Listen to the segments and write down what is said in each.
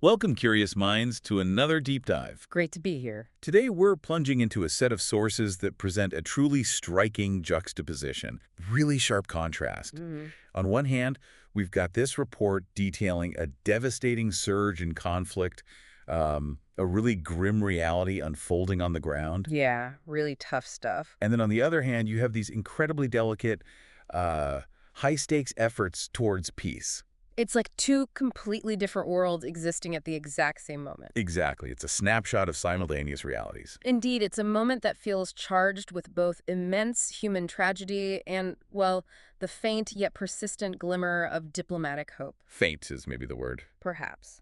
Welcome, curious minds, to another deep dive. Great to be here. Today, we're plunging into a set of sources that present a truly striking juxtaposition, really sharp contrast. Mm. On one hand, we've got this report detailing a devastating surge in conflict, a really grim reality unfolding on the ground. Yeah, really tough stuff. And then on the other hand, you have these incredibly delicate, high-stakes efforts towards peace. It's like two completely different worlds existing at the exact same moment. Exactly. It's a snapshot of simultaneous realities. Indeed, it's a moment that feels charged with both immense human tragedy and, well, the faint yet persistent glimmer of diplomatic hope. Faint is maybe the word. Perhaps.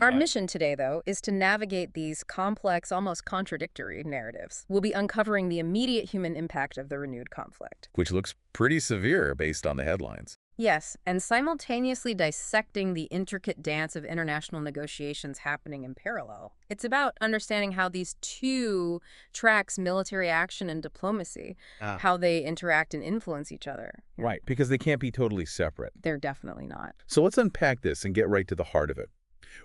Our Uh, mission today, though, is to navigate these complex, almost contradictory narratives. We'll be uncovering the immediate human impact of the renewed conflict. which looks pretty severe based on the headlines. Yes, and simultaneously dissecting the intricate dance of international negotiations happening in parallel. It's about understanding how these two tracks, military action and diplomacy, how they interact and influence each other. Right, because they can't be totally separate. They're definitely not. So let's unpack this and get right to the heart of it.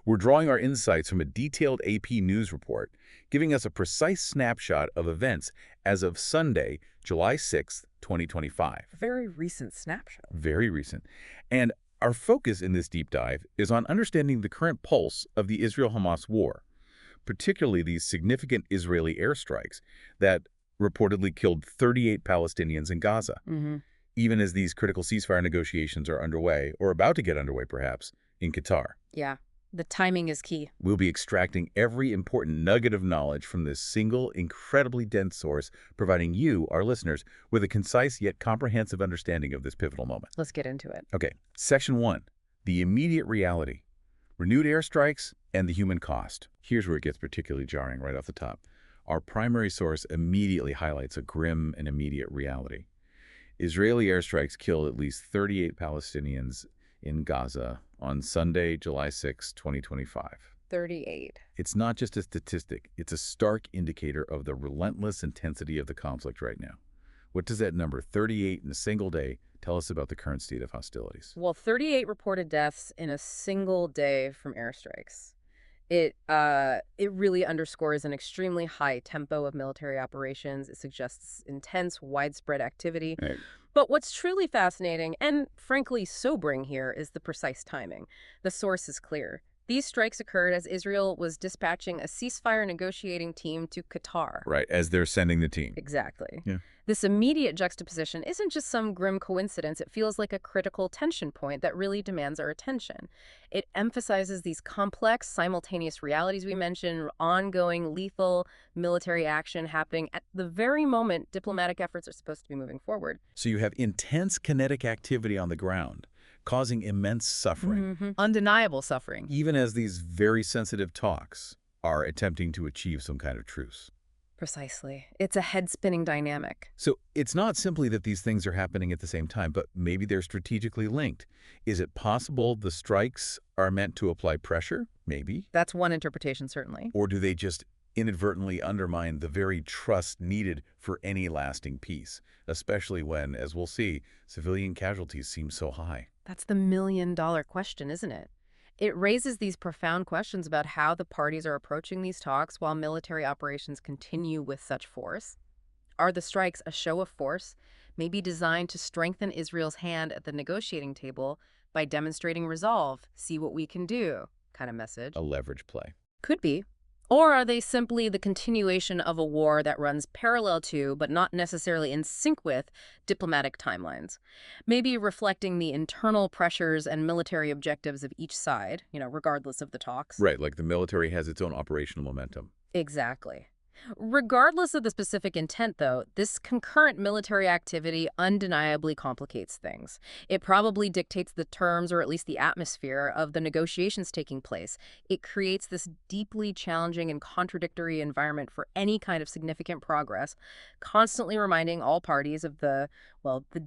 We're drawing our insights from a detailed AP News report, giving us a precise snapshot of events as of Sunday, July 6th, 2025. A very recent snapshot. Very recent. And our focus in this deep dive is on understanding the current pulse of the Israel-Hamas war, particularly these significant Israeli airstrikes that reportedly killed 38 Palestinians in Gaza, even as these critical ceasefire negotiations are underway, or about to get underway perhaps, in Qatar. Yeah, the timing is key. We'll be extracting every important nugget of knowledge from this single, incredibly dense source, providing you, our listeners, with a concise yet comprehensive understanding of this pivotal moment. Let's get into it. Okay, Section 1, the immediate reality, renewed airstrikes, and the human cost. Here's where it gets particularly jarring right off the top. Our primary source immediately highlights a grim and immediate reality. Israeli airstrikes killed at least 38 Palestinians in Gaza on Sunday, July 6, 2025. 38. It's not just a statistic, it's a stark indicator of the relentless intensity of the conflict right now. What does that number, 38 in a single day, tell us about the current state of hostilities? Well, 38 reported deaths in a single day from airstrikes. It really underscores an extremely high tempo of military operations. It suggests intense, widespread activity. Right. But what's truly fascinating and frankly sobering here is the precise timing. The source is clear. These strikes occurred as Israel was dispatching a ceasefire negotiating team to Qatar. Right, as they're sending the team. Exactly. Yeah. This immediate juxtaposition isn't just some grim coincidence. It feels like a critical tension point that really demands our attention. It emphasizes these complex, simultaneous realities we mentioned, ongoing, lethal military action happening at the very moment diplomatic efforts are supposed to be moving forward. So you have intense kinetic activity on the ground, causing immense suffering, Undeniable suffering. even as these very sensitive talks are attempting to achieve some kind of truce. Precisely. It's a head-spinning dynamic. So it's not simply that these things are happening at the same time, but maybe they're strategically linked. Is it possible the strikes are meant to apply pressure? Maybe. That's one interpretation, certainly. Or do they just inadvertently undermine the very trust needed for any lasting peace, especially when, as we'll see, civilian casualties seem so high? That's the million-dollar question, isn't it? It raises these profound questions about how the parties are approaching these talks while military operations continue with such force. Are the strikes a show of force, maybe designed to strengthen Israel's hand at the negotiating table by demonstrating resolve, see what we can do, kind of message? A leverage play. Could be. Or are they simply the continuation of a war that runs parallel to, but not necessarily in sync with, diplomatic timelines? Maybe reflecting the internal pressures and military objectives of each side, regardless of the talks. Right, like the military has its own operational momentum. Exactly. Regardless of the specific intent, though, this concurrent military activity undeniably complicates things. It probably dictates the terms, or at least the atmosphere, of the negotiations taking place. It creates this deeply challenging and contradictory environment for any kind of significant progress, constantly reminding all parties of the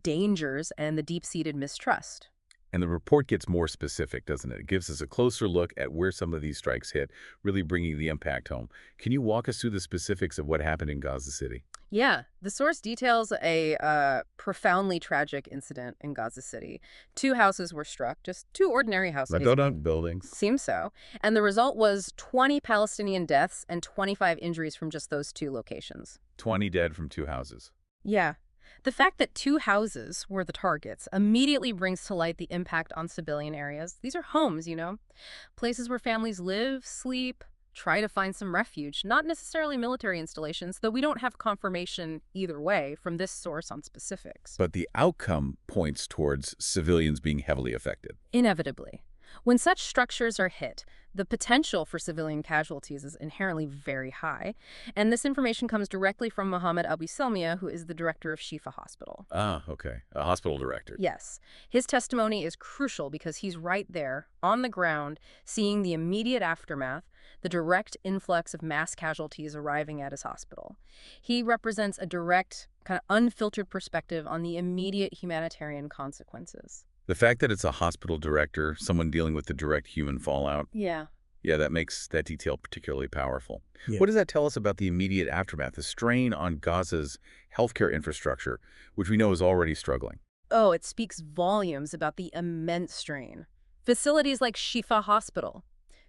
dangers and the deep-seated mistrust. And the report gets more specific, doesn't it? It gives us a closer look at where some of these strikes hit, really bringing the impact home. Can you walk us through the specifics of what happened in Gaza City? Yeah, the source details a profoundly tragic incident in Gaza City. Two houses were struck, just two ordinary houses. Madonna buildings. Seems so. And the result was 20 Palestinian deaths and 25 injuries from just those two locations. 20 dead from two houses. Yeah. The fact that two houses were the targets immediately brings to light the impact on civilian areas. These are homes, places where families live, sleep, try to find some refuge, not necessarily military installations, though we don't have confirmation either way from this source on specifics. But the outcome points towards civilians being heavily affected. Inevitably. When such structures are hit, the potential for civilian casualties is inherently very high, and this information comes directly from Mohammed Abu Selmia, who is the director of Shifa Hospital. Ah, okay. A hospital director. Yes. His testimony is crucial because he's right there, on the ground, seeing the immediate aftermath, the direct influx of mass casualties arriving at his hospital. He represents a direct, kind of unfiltered perspective on the immediate humanitarian consequences. The fact that it's a hospital director, someone dealing with the direct human fallout, Yeah, that makes that detail particularly powerful. Yeah. What does that tell us about the immediate aftermath, the strain on Gaza's healthcare infrastructure, which we know is already struggling? Oh, it speaks volumes about the immense strain. Facilities like Shifa Hospital.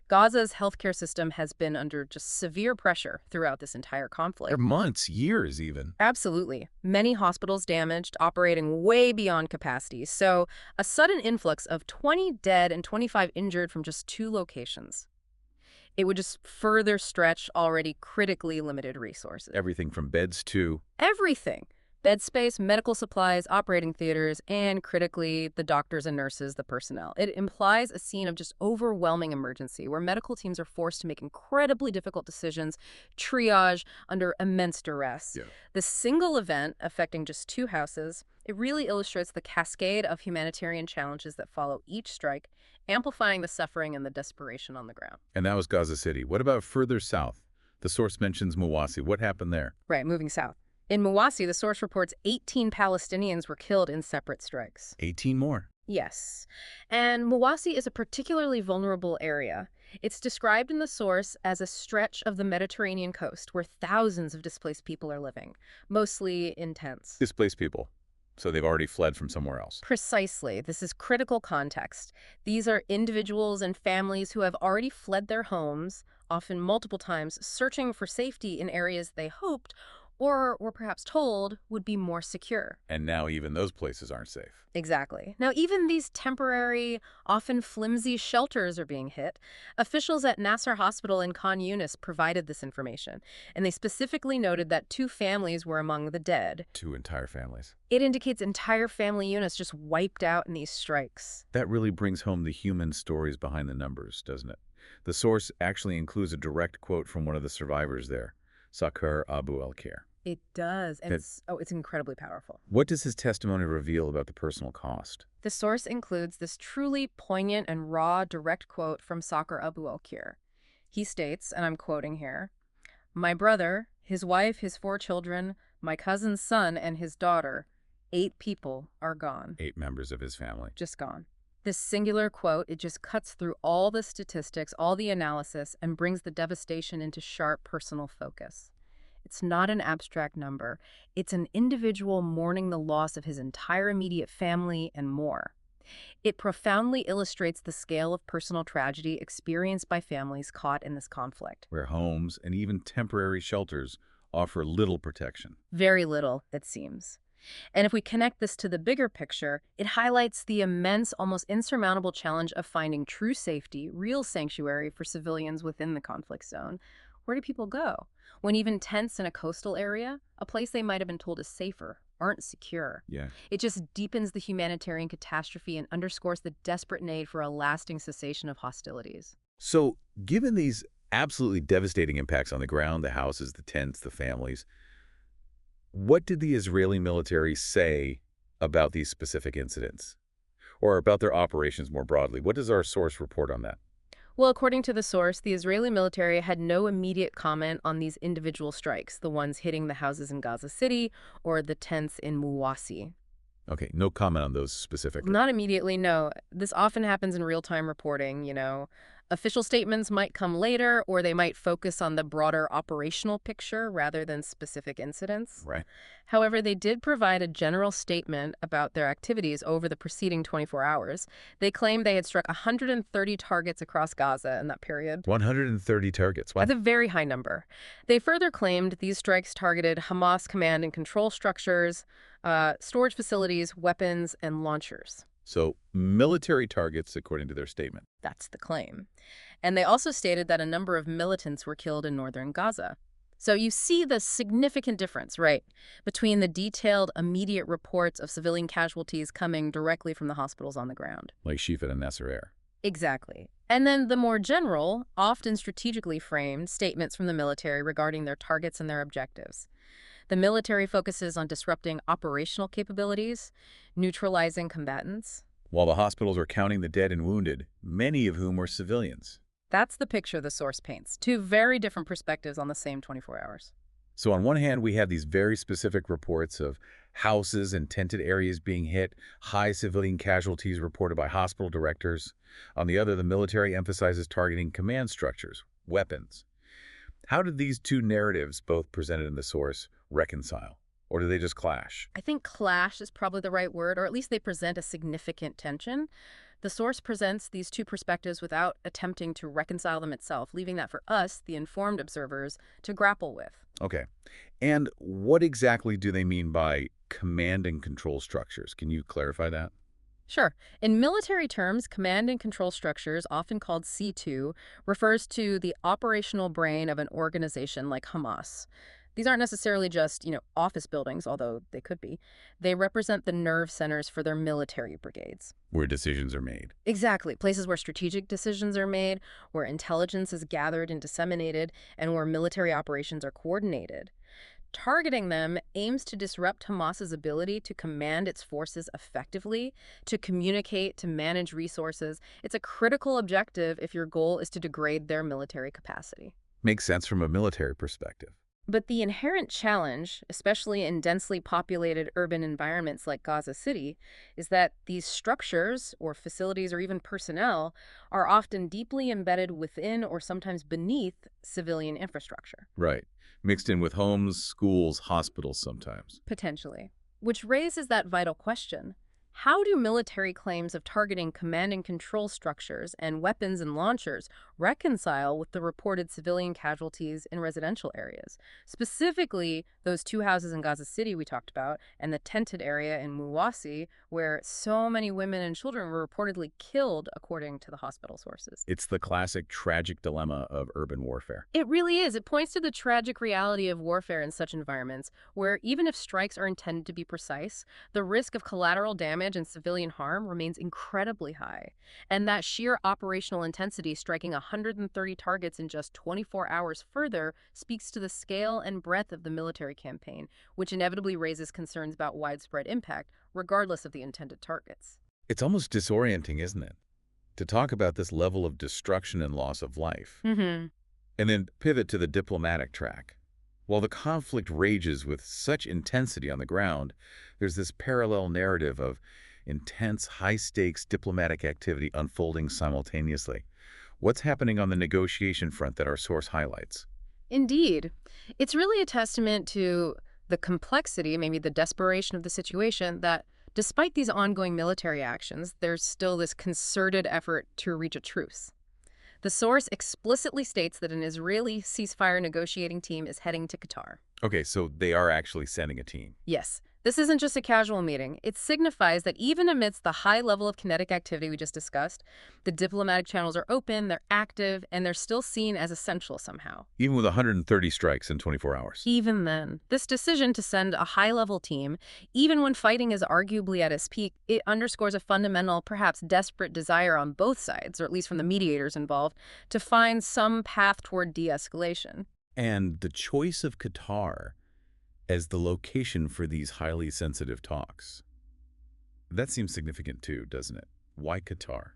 Gaza's healthcare system has been under just severe pressure throughout this entire conflict. For months, years even. Absolutely. Many hospitals damaged, operating way beyond capacity. So a sudden influx of 20 dead and 25 injured from just two locations. It would just further stretch already critically limited resources. Everything from beds to... Everything. Bed space, medical supplies, operating theaters, and critically, the doctors and nurses, the personnel. It implies a scene of just overwhelming emergency where medical teams are forced to make incredibly difficult decisions, triage under immense duress. Yeah. The single event affecting just two houses, it really illustrates the cascade of humanitarian challenges that follow each strike, amplifying the suffering and the desperation on the ground. And that was Gaza City. What about further south? The source mentions Mawasi. What happened there? Right, moving south. In Mawasi, the source reports 18 Palestinians were killed in separate strikes. 18 more. Yes. And Mawasi is a particularly vulnerable area. It's described in the source as a stretch of the Mediterranean coast where thousands of displaced people are living, mostly in tents. Displaced people. So they've already fled from somewhere else. Precisely. This is critical context. These are individuals and families who have already fled their homes, often multiple times, searching for safety in areas they hoped or were perhaps told would be more secure. And now even those places aren't safe. Exactly. Now, even these temporary, often flimsy shelters are being hit. Officials at Nasser Hospital in Khan Yunis provided this information, and they specifically noted that two families were among the dead. Two entire families. It indicates entire family units just wiped out in these strikes. That really brings home the human stories behind the numbers, doesn't it? The source actually includes a direct quote from one of the survivors there, Sakar Abu al-Khair. It does, and it's incredibly powerful. What does his testimony reveal about the personal cost? The source includes this truly poignant and raw direct quote from Sakar Abu al-Khair. He states, and I'm quoting here, "My brother, his wife, his 4 children, my cousin's son, and his daughter, 8 people are gone." 8 members of his family. Just gone. This singular quote, it just cuts through all the statistics, all the analysis, and brings the devastation into sharp personal focus. It's not an abstract number. It's an individual mourning the loss of his entire immediate family and more. It profoundly illustrates the scale of personal tragedy experienced by families caught in this conflict. Where homes and even temporary shelters offer little protection. Very little, it seems. And if we connect this to the bigger picture, it highlights the immense, almost insurmountable challenge of finding true safety, real sanctuary for civilians within the conflict zone. Where do people go? When even tents in a coastal area, a place they might have been told is safer, aren't secure. Yeah. It just deepens the humanitarian catastrophe and underscores the desperate need for a lasting cessation of hostilities. So, given these absolutely devastating impacts on the ground, the houses, the tents, the families, what did the Israeli military say about these specific incidents? Or about their operations more broadly? What does our source report on that? Well, according to the source, the Israeli military had no immediate comment on these individual strikes, the ones hitting the houses in Gaza City or the tents in Mawasi. Okay, no comment on those specifically. Not immediately, no. This often happens in real-time reporting, Official statements might come later, or they might focus on the broader operational picture rather than specific incidents. Right. However, they did provide a general statement about their activities over the preceding 24 hours. They claimed they had struck 130 targets across Gaza in that period. 130 targets. Wow. That's a very high number. They further claimed these strikes targeted Hamas command and control structures, storage facilities, weapons, and launchers. So military targets, according to their statement. That's the claim. And they also stated that a number of militants were killed in northern Gaza. So you see the significant difference, right, between the detailed, immediate reports of civilian casualties coming directly from the hospitals on the ground. Like Shifa and Nasser. Exactly. And then the more general, often strategically framed, statements from the military regarding their targets and their objectives. The military focuses on disrupting operational capabilities, neutralizing combatants. While the hospitals are counting the dead and wounded, many of whom were civilians. That's the picture the source paints. Two very different perspectives on the same 24 hours. So on one hand, we have these very specific reports of houses and tented areas being hit, high civilian casualties reported by hospital directors. On the other, the military emphasizes targeting command structures, weapons. How did these two narratives, both presented in the source, reconcile? Or do they just clash? I think clash is probably the right word, or at least they present a significant tension. The source presents these two perspectives without attempting to reconcile them itself, leaving that for us, the informed observers, to grapple with. Okay. And what exactly do they mean by command and control structures? Can you clarify that? Sure. In military terms, command and control structures, often called C2, refers to the operational brain of an organization like Hamas. These aren't necessarily just, office buildings, although they could be. They represent the nerve centers for their military brigades. Where decisions are made. Exactly. Places where strategic decisions are made, where intelligence is gathered and disseminated, and where military operations are coordinated. Targeting them aims to disrupt Hamas's ability to command its forces effectively, to communicate, to manage resources. It's a critical objective if your goal is to degrade their military capacity. Makes sense from a military perspective. But the inherent challenge, especially in densely populated urban environments like Gaza City, is that these structures, or facilities, or even personnel, are often deeply embedded within or sometimes beneath civilian infrastructure. Right. Mixed in with homes, schools, hospitals sometimes. Potentially. Which raises that vital question. How do military claims of targeting command and control structures and weapons and launchers reconcile with the reported civilian casualties in residential areas? Specifically, those two houses in Gaza City we talked about, and the tented area in Muwasi, where so many women and children were reportedly killed, according to the hospital sources. It's the classic tragic dilemma of urban warfare. It really is. It points to the tragic reality of warfare in such environments, where even if strikes are intended to be precise, the risk of collateral damage and civilian harm remains incredibly high. And that sheer operational intensity, striking 130 targets in just 24 hours further, speaks to the scale and breadth of the military campaign, which inevitably raises concerns about widespread impact, regardless of the intended targets. It's almost disorienting, isn't it? To talk about this level of destruction and loss of life. And then pivot to the diplomatic track. While the conflict rages with such intensity on the ground, there's this parallel narrative of intense, high-stakes diplomatic activity unfolding simultaneously. What's happening on the negotiation front that our source highlights? Indeed. It's really a testament to the complexity, maybe the desperation of the situation, that despite these ongoing military actions, there's still this concerted effort to reach a truce. The source explicitly states that an Israeli ceasefire negotiating team is heading to Qatar. Okay, so they are actually sending a team. Yes, this isn't just a casual meeting. It signifies that even amidst the high level of kinetic activity we just discussed, the diplomatic channels are open, they're active, and they're still seen as essential somehow. Even with 130 strikes in 24 hours. Even then, this decision to send a high-level team, even when fighting is arguably at its peak, it underscores a fundamental, perhaps desperate desire on both sides, or at least from the mediators involved, to find some path toward de-escalation. And the choice of Qatar as the location for these highly sensitive talks. That seems significant too, doesn't it? Why Qatar?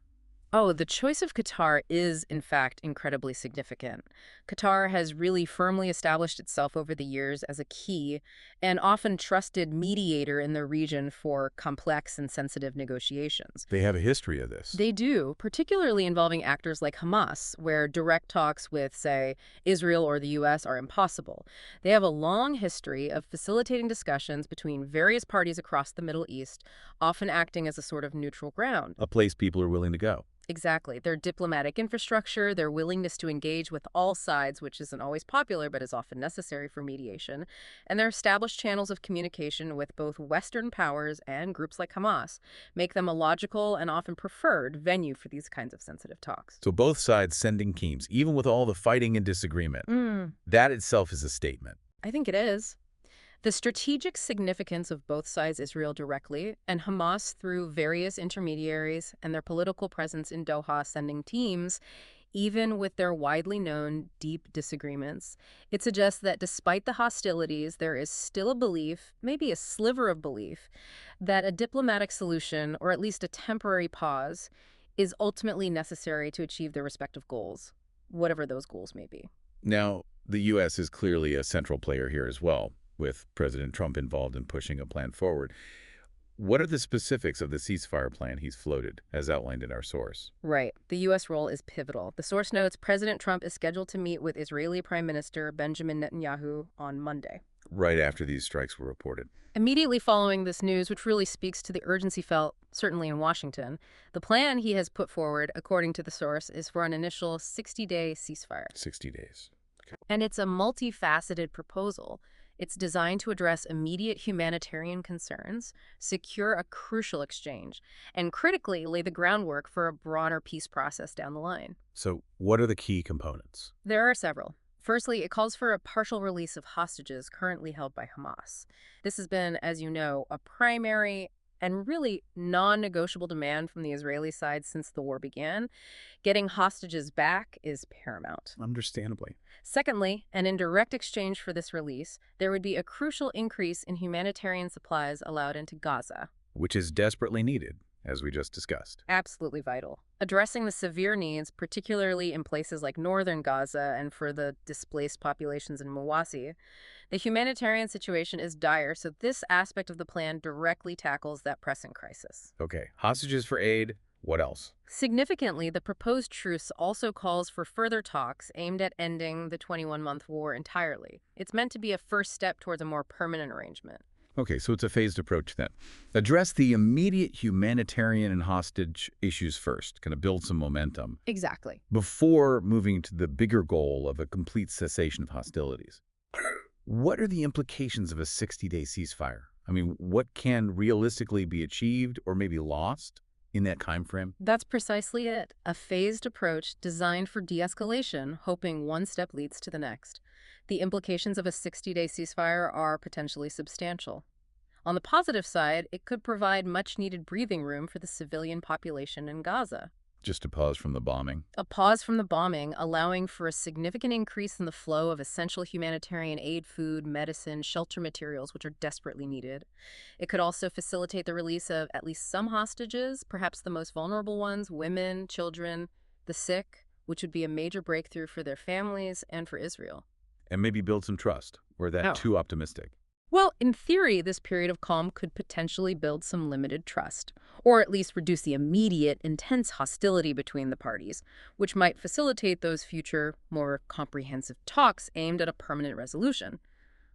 Oh, the choice of Qatar is, in fact, incredibly significant. Qatar has really firmly established itself over the years as a key and often trusted mediator in the region for complex and sensitive negotiations. They have a history of this. They do, particularly involving actors like Hamas, where direct talks with, say, Israel or the U.S. are impossible. They have a long history of facilitating discussions between various parties across the Middle East, often acting as a sort of neutral ground. A place people are willing to go. Exactly. Their diplomatic infrastructure, their willingness to engage with all sides, which isn't always popular but is often necessary for mediation, and their established channels of communication with both Western powers and groups like Hamas make them a logical and often preferred venue for these kinds of sensitive talks. So both sides sending teams, even with all the fighting and disagreement. That itself is a statement. I think it is. The strategic significance of both sides, Israel directly and Hamas through various intermediaries, and their political presence in Doha sending teams, even with their widely known deep disagreements, it suggests that despite the hostilities, there is still a belief, maybe a sliver of belief, that a diplomatic solution, or at least a temporary pause, is ultimately necessary to achieve their respective goals, whatever those goals may be. Now, the U.S. is clearly a central player here as well, with President Trump involved in pushing a plan forward. What are the specifics of the ceasefire plan he's floated, as outlined in our source? Right. The U.S. role is pivotal. The source notes President Trump is scheduled to meet with Israeli Prime Minister Benjamin Netanyahu on Monday. Right after these strikes were reported. Immediately following this news, which really speaks to the urgency felt, certainly in Washington, the plan he has put forward, according to the source, is for an initial 60-day ceasefire. 60 days. Okay. And it's a multifaceted proposal. It's designed to address immediate humanitarian concerns, secure a crucial exchange, and critically lay the groundwork for a broader peace process down the line. So what are the key components? There are several. Firstly, it calls for a partial release of hostages currently held by Hamas. This has been, as you know, a primary and really non-negotiable demand from the Israeli side since the war began. Getting hostages back is paramount. Understandably. Secondly, and in direct exchange for this release, there would be a crucial increase in humanitarian supplies allowed into Gaza. Which is desperately needed, as we just discussed. Absolutely vital. Addressing the severe needs, particularly in places like northern Gaza and for the displaced populations in Mawasi, the humanitarian situation is dire, so this aspect of the plan directly tackles that pressing crisis. Okay, hostages for aid. What else? Significantly, the proposed truce also calls for further talks aimed at ending the 21-month war entirely. It's meant to be a first step towards a more permanent arrangement. Okay, so it's a phased approach then. Address the immediate humanitarian and hostage issues first, kind of build some momentum, Exactly. before moving to the bigger goal of a complete cessation of hostilities. What are the implications of a 60-day ceasefire? I mean, what can realistically be achieved or maybe lost in that time frame? That's precisely it. A phased approach designed for de-escalation, hoping one step leads to the next. The implications of a 60-day ceasefire are potentially substantial. On the positive side, it could provide much-needed breathing room for the civilian population in Gaza. Just a pause from the bombing. A pause from the bombing, allowing for a significant increase in the flow of essential humanitarian aid, food, medicine, shelter materials, which are desperately needed. It could also facilitate the release of at least some hostages, perhaps the most vulnerable ones, women, children, the sick, which would be a major breakthrough for their families and for Israel. And maybe build some trust. Or that Oh. too optimistic? Well, in theory, this period of calm could potentially build some limited trust, or at least reduce the immediate, intense hostility between the parties, which might facilitate those future, more comprehensive talks aimed at a permanent resolution.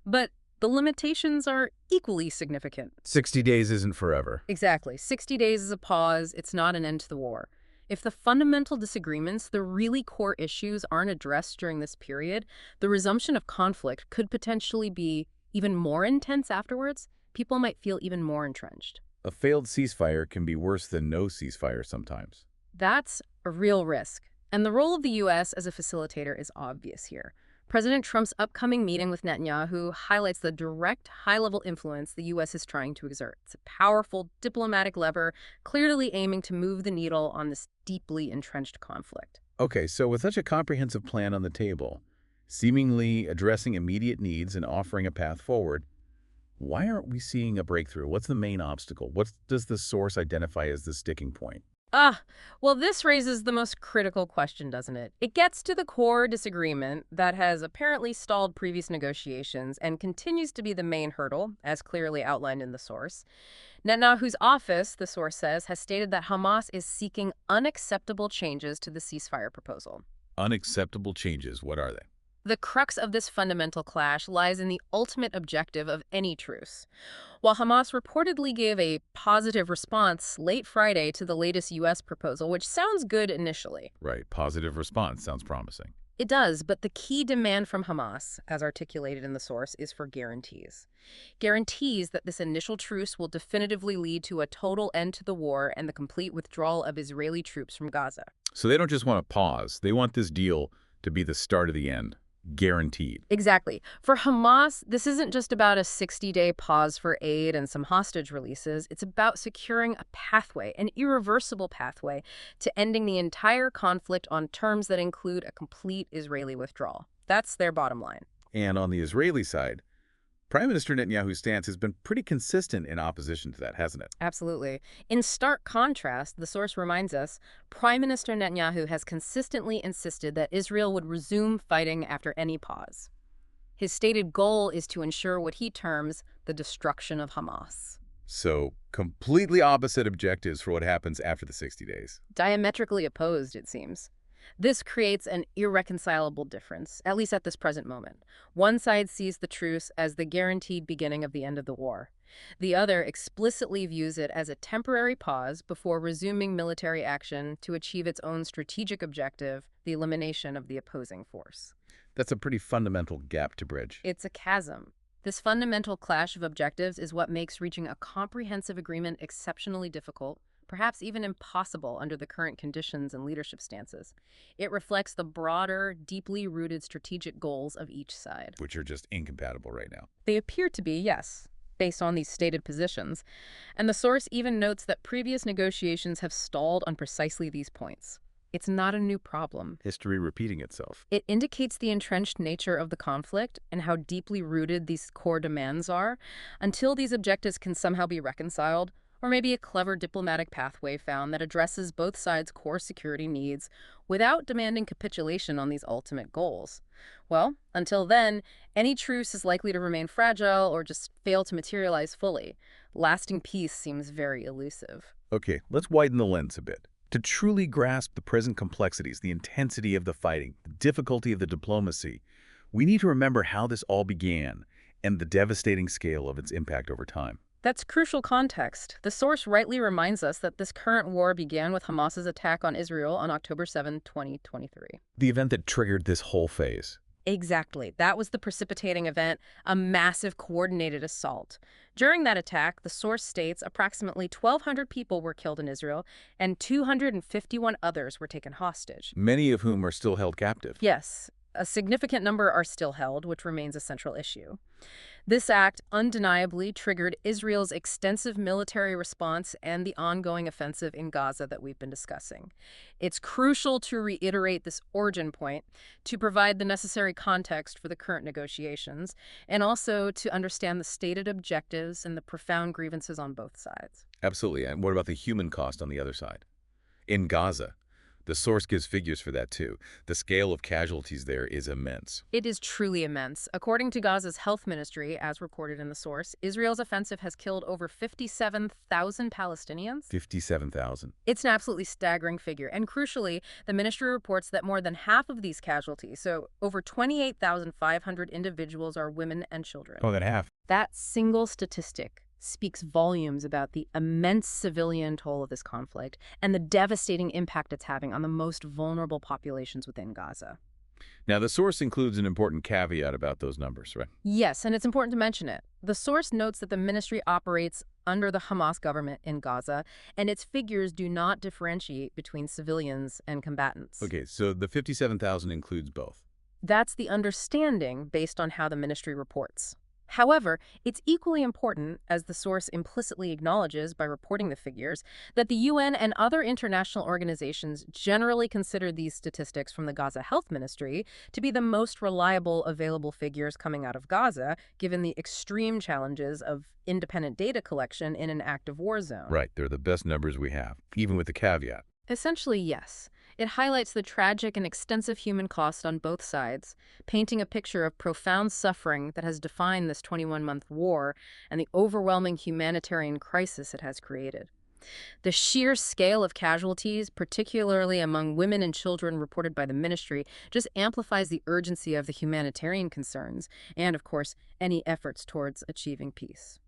But the limitations are equally significant. 60 days isn't forever. Exactly. 60 days is a pause. It's not an end to the war. If the fundamental disagreements, the really core issues, aren't addressed during this period, the resumption of conflict could potentially be even more intense afterwards. People might feel even more entrenched. A failed ceasefire can be worse than no ceasefire sometimes. That's a real risk. And the role of the U.S. as a facilitator is obvious here. President Trump's upcoming meeting with Netanyahu highlights the direct, high-level influence the U.S. is trying to exert. It's a powerful diplomatic lever, clearly aiming to move the needle on this deeply entrenched conflict. Okay, so with such a comprehensive plan on the table, seemingly addressing immediate needs and offering a path forward, why aren't we seeing a breakthrough? What's the main obstacle? What does the source identify as the sticking point? Ah, well, this raises the most critical question, doesn't it? It gets to the core disagreement that has apparently stalled previous negotiations and continues to be the main hurdle, as clearly outlined in the source. Netanyahu's office, the source says, has stated that Hamas is seeking unacceptable changes to the ceasefire proposal. Unacceptable changes, what are they? The crux of this fundamental clash lies in the ultimate objective of any truce. While Hamas reportedly gave a positive response late Friday to the latest U.S. proposal, which sounds good initially. Right, positive response sounds promising. It does, but the key demand from Hamas, as articulated in the source, is for guarantees. Guarantees that this initial truce will definitively lead to a total end to the war and the complete withdrawal of Israeli troops from Gaza. So they don't just want to pause, they want this deal to be the start of the end. Guaranteed. Exactly. For Hamas, this isn't just about a 60-day pause for aid and some hostage releases. It's about securing a pathway, an irreversible pathway, to ending the entire conflict on terms that include a complete Israeli withdrawal. That's their bottom line. And on the Israeli side, Prime Minister Netanyahu's stance has been pretty consistent in opposition to that, hasn't it? Absolutely. In stark contrast, the source reminds us, Prime Minister Netanyahu has consistently insisted that Israel would resume fighting after any pause. His stated goal is to ensure what he terms the destruction of Hamas. So, completely opposite objectives for what happens after the 60 days. Diametrically opposed, it seems. This creates an irreconcilable difference, at least at this present moment. One side sees the truce as the guaranteed beginning of the end of the war. The other explicitly views it as a temporary pause before resuming military action to achieve its own strategic objective, the elimination of the opposing force. That's a pretty fundamental gap to bridge. It's a chasm. This fundamental clash of objectives is what makes reaching a comprehensive agreement exceptionally difficult, perhaps even impossible under the current conditions and leadership stances. It reflects the broader, deeply rooted strategic goals of each side. Which are just incompatible right now. They appear to be, yes, based on these stated positions. And the source even notes that previous negotiations have stalled on precisely these points. It's not a new problem. History repeating itself. It indicates the entrenched nature of the conflict and how deeply rooted these core demands are. Until these objectives can somehow be reconciled, or maybe a clever diplomatic pathway found that addresses both sides' core security needs without demanding capitulation on these ultimate goals. Well, until then, any truce is likely to remain fragile or just fail to materialize fully. Lasting peace seems very elusive. Okay, let's widen the lens a bit. To truly grasp the present complexities, the intensity of the fighting, the difficulty of the diplomacy, we need to remember how this all began and the devastating scale of its impact over time. That's crucial context. The source rightly reminds us that this current war began with Hamas's attack on Israel on October 7, 2023. The event that triggered this whole phase. Exactly. That was the precipitating event, a massive coordinated assault. During that attack, the source states approximately 1,200 people were killed in Israel and 251 others were taken hostage. Many of whom are still held captive. Yes, a significant number are still held, which remains a central issue. This act undeniably triggered Israel's extensive military response and the ongoing offensive in Gaza that we've been discussing. It's crucial to reiterate this origin point, to provide the necessary context for the current negotiations, and also to understand the stated objectives and the profound grievances on both sides. Absolutely. And what about the human cost on the other side? In Gaza, the source gives figures for that too. The scale of casualties there is immense. It is truly immense. According to Gaza's health ministry, as reported in the source, Israel's offensive has killed over 57,000 Palestinians. 57,000. It's an absolutely staggering figure. And crucially, the ministry reports that more than half of these casualties, so over 28,500 individuals, are women and children. More than half. That single statistic speaks volumes about the immense civilian toll of this conflict and the devastating impact it's having on the most vulnerable populations within Gaza. Now, the source includes an important caveat about those numbers, right? Yes, and it's important to mention it. The source notes that the ministry operates under the Hamas government in Gaza, and its figures do not differentiate between civilians and combatants. Okay, so the 57,000 includes both. That's the understanding based on how the ministry reports. However, it's equally important, as the source implicitly acknowledges by reporting the figures, that the UN and other international organizations generally consider these statistics from the Gaza Health Ministry to be the most reliable available figures coming out of Gaza, given the extreme challenges of independent data collection in an active war zone. Right, they're the best numbers we have, even with the caveat. Essentially, yes. It highlights the tragic and extensive human cost on both sides, painting a picture of profound suffering that has defined this 21-month war and the overwhelming humanitarian crisis it has created. The sheer scale of casualties, particularly among women and children reported by the ministry, just amplifies the urgency of the humanitarian concerns and, of course, any efforts towards achieving peace.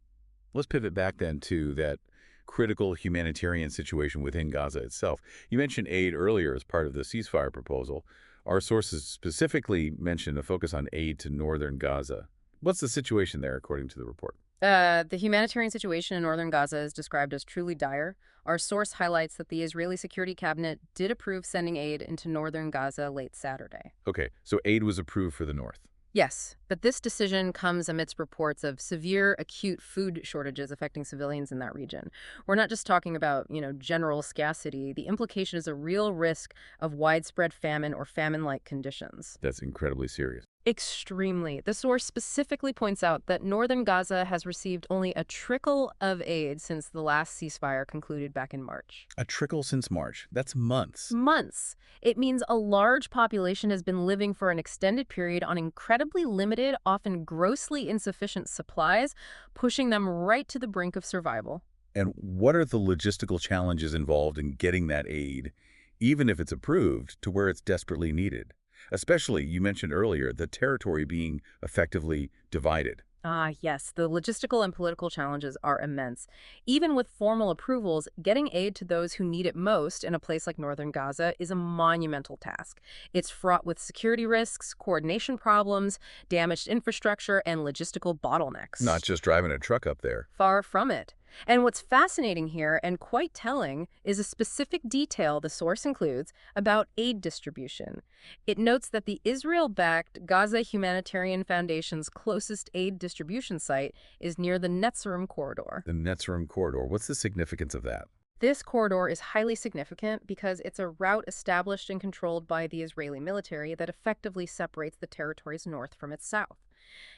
Let's pivot back then to that critical humanitarian situation within Gaza itself. You mentioned aid earlier as part of the ceasefire proposal. Our sources specifically mentioned a focus on aid to northern Gaza. What's the situation there, according to the report? The humanitarian situation in northern Gaza is described as truly dire. Our source highlights that the Israeli Security Cabinet did approve sending aid into northern Gaza late Saturday. Okay, so aid was approved for the north. Yes, but this decision comes amidst reports of severe acute food shortages affecting civilians in that region. We're not just talking about, general scarcity. The implication is a real risk of widespread famine or famine-like conditions. That's incredibly serious. Extremely. The source specifically points out that northern Gaza has received only a trickle of aid since the last ceasefire concluded back in March. A trickle since March. That's months. Months. It means a large population has been living for an extended period on incredibly limited, often grossly insufficient supplies, pushing them right to the brink of survival. And what are the logistical challenges involved in getting that aid, even if it's approved, to where it's desperately needed? Especially, you mentioned earlier, the territory being effectively divided. Ah, yes, the logistical and political challenges are immense. Even with formal approvals, getting aid to those who need it most in a place like northern Gaza is a monumental task. It's fraught with security risks, coordination problems, damaged infrastructure, and logistical bottlenecks. Not just driving a truck up there. Far from it. And what's fascinating here, and quite telling, is a specific detail the source includes about aid distribution. It notes that the Israel-backed Gaza Humanitarian Foundation's closest aid distribution site is near the Netzarim corridor. The Netzarim corridor. What's the significance of that? This corridor is highly significant because it's a route established and controlled by the Israeli military that effectively separates the territory's north from its south.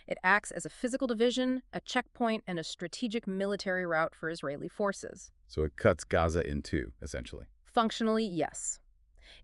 It acts as a physical division, a checkpoint, and a strategic military route for Israeli forces. So it cuts Gaza in two, essentially. Functionally, yes.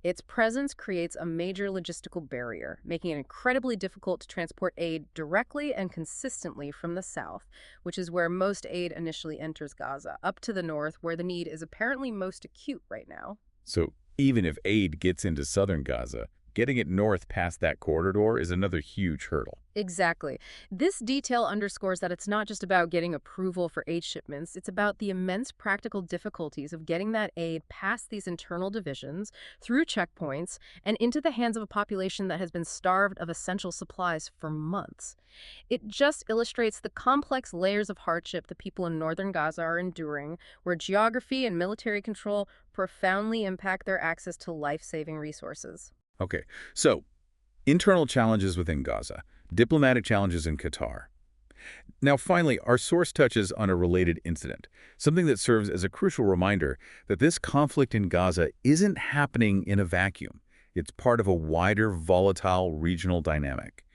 Its presence creates a major logistical barrier, making it incredibly difficult to transport aid directly and consistently from the south, which is where most aid initially enters Gaza, up to the north, where the need is apparently most acute right now. So even if aid gets into southern Gaza, getting it north past that corridor is another huge hurdle. Exactly. This detail underscores that it's not just about getting approval for aid shipments, it's about the immense practical difficulties of getting that aid past these internal divisions, through checkpoints, and into the hands of a population that has been starved of essential supplies for months. It just illustrates the complex layers of hardship the people in northern Gaza are enduring, where geography and military control profoundly impact their access to life-saving resources. Okay, so internal challenges within Gaza, diplomatic challenges in Qatar. Now, finally, our source touches on a related incident, something that serves as a crucial reminder that this conflict in Gaza isn't happening in a vacuum. It's part of a wider, volatile regional dynamic.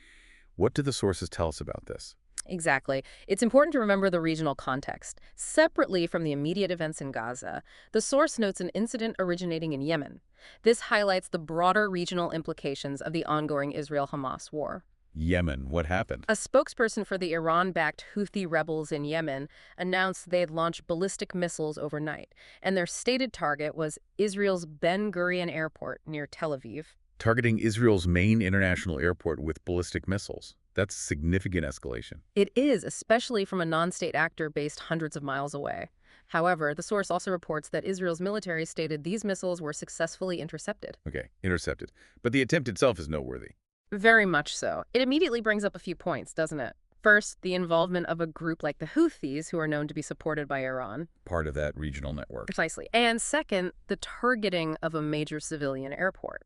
What do the sources tell us about this? Exactly. It's important to remember the regional context. Separately from the immediate events in Gaza, the source notes an incident originating in Yemen. This highlights the broader regional implications of the ongoing Israel-Hamas war. Yemen, what happened? A spokesperson for the Iran-backed Houthi rebels in Yemen announced they had launched ballistic missiles overnight, and their stated target was Israel's Ben Gurion airport near Tel Aviv. Targeting Israel's main international airport with ballistic missiles. That's significant escalation. It is, especially from a non-state actor based hundreds of miles away. However, the source also reports that Israel's military stated these missiles were successfully intercepted. Okay, intercepted. But the attempt itself is noteworthy. Very much so. It immediately brings up a few points, doesn't it? First, the involvement of a group like the Houthis, who are known to be supported by Iran. Part of that regional network. Precisely. And second, the targeting of a major civilian airport.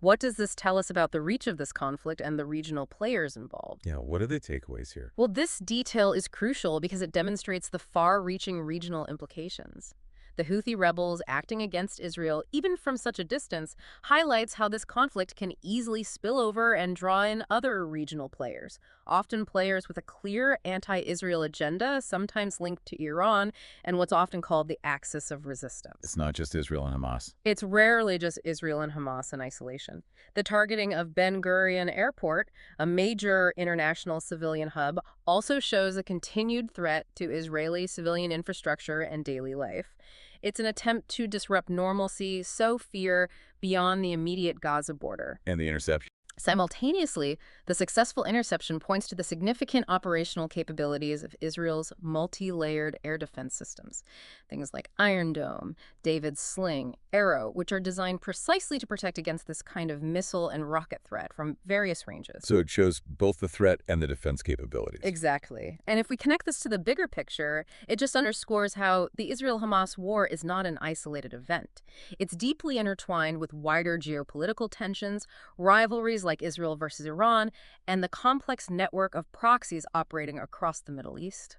What does this tell us about the reach of this conflict and the regional players involved? Yeah, what are the takeaways here? Well, this detail is crucial because it demonstrates the far-reaching regional implications. The Houthi rebels acting against Israel, even from such a distance, highlights how this conflict can easily spill over and draw in other regional players, often players with a clear anti-Israel agenda, sometimes linked to Iran, and what's often called the axis of resistance. It's not just Israel and Hamas. It's rarely just Israel and Hamas in isolation. The targeting of Ben Gurion Airport, a major international civilian hub, also shows a continued threat to Israeli civilian infrastructure and daily life. It's an attempt to disrupt normalcy, sow fear beyond the immediate Gaza border. And the interception. Simultaneously, the successful interception points to the significant operational capabilities of Israel's multi-layered air defense systems. Things like Iron Dome, David's Sling, Arrow, which are designed precisely to protect against this kind of missile and rocket threat from various ranges. So it shows both the threat and the defense capabilities. Exactly. And if we connect this to the bigger picture, it just underscores how the Israel-Hamas war is not an isolated event. It's deeply intertwined with wider geopolitical tensions, rivalries like Israel versus Iran, and the complex network of proxies operating across the Middle East.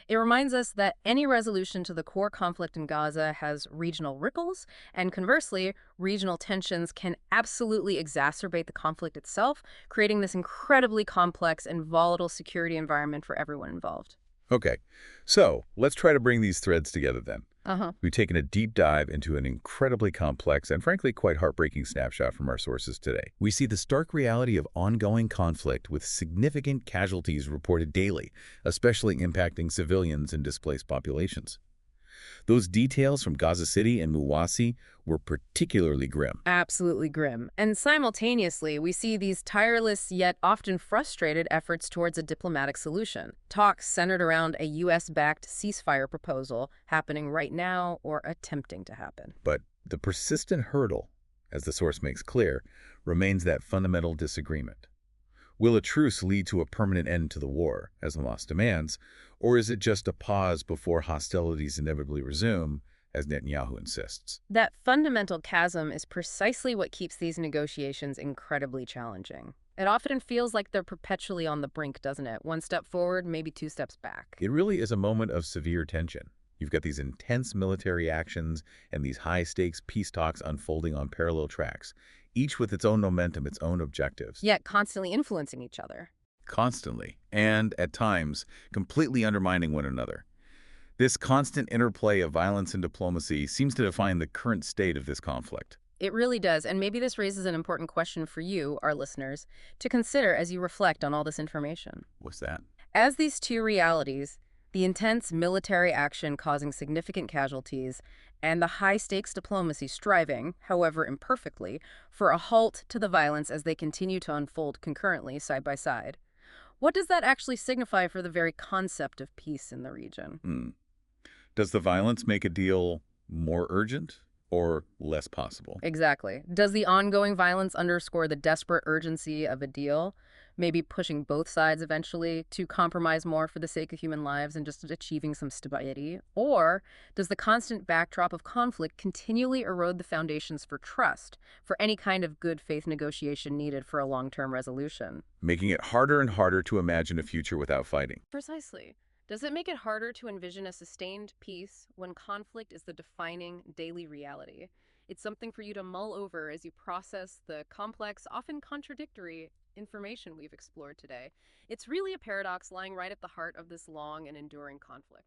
It reminds us that any resolution to the core conflict in Gaza has regional ripples, and conversely, regional tensions can absolutely exacerbate the conflict itself, creating this incredibly complex and volatile security environment for everyone involved. Okay, so let's try to bring these threads together then. We've taken a deep dive into an incredibly complex and frankly quite heartbreaking snapshot from our sources today. We see the stark reality of ongoing conflict with significant casualties reported daily, especially impacting civilians and displaced populations. Those details from Gaza City and Muwasi were particularly grim. Absolutely grim. And simultaneously, we see these tireless yet often frustrated efforts towards a diplomatic solution. Talks centered around a U.S.-backed ceasefire proposal happening right now or attempting to happen. But the persistent hurdle, as the source makes clear, remains that fundamental disagreement. Will a truce lead to a permanent end to the war, as Hamas demands, or is it just a pause before hostilities inevitably resume, as Netanyahu insists? That fundamental chasm is precisely what keeps these negotiations incredibly challenging. It often feels like they're perpetually on the brink, doesn't it? One step forward, maybe two steps back. It really is a moment of severe tension. You've got these intense military actions and these high-stakes peace talks unfolding on parallel tracks, each with its own momentum, its own objectives. Yet constantly influencing each other. Constantly, and at times, completely undermining one another. This constant interplay of violence and diplomacy seems to define the current state of this conflict. It really does, and maybe this raises an important question for you, our listeners, to consider as you reflect on all this information. What's that? As these two realities, the intense military action causing significant casualties, and the high-stakes diplomacy striving, however imperfectly, for a halt to the violence as they continue to unfold concurrently, side by side. What does that actually signify for the very concept of peace in the region? Does the violence make a deal more urgent or less possible? Exactly. Does the ongoing violence underscore the desperate urgency of a deal, maybe pushing both sides eventually to compromise more for the sake of human lives and just achieving some stability? Or does the constant backdrop of conflict continually erode the foundations for trust, for any kind of good faith negotiation needed for a long-term resolution? Making it harder and harder to imagine a future without fighting. Precisely. Does it make it harder to envision a sustained peace when conflict is the defining daily reality? It's something for you to mull over as you process the complex, often contradictory information we've explored today. It's really a paradox lying right at the heart of this long and enduring conflict.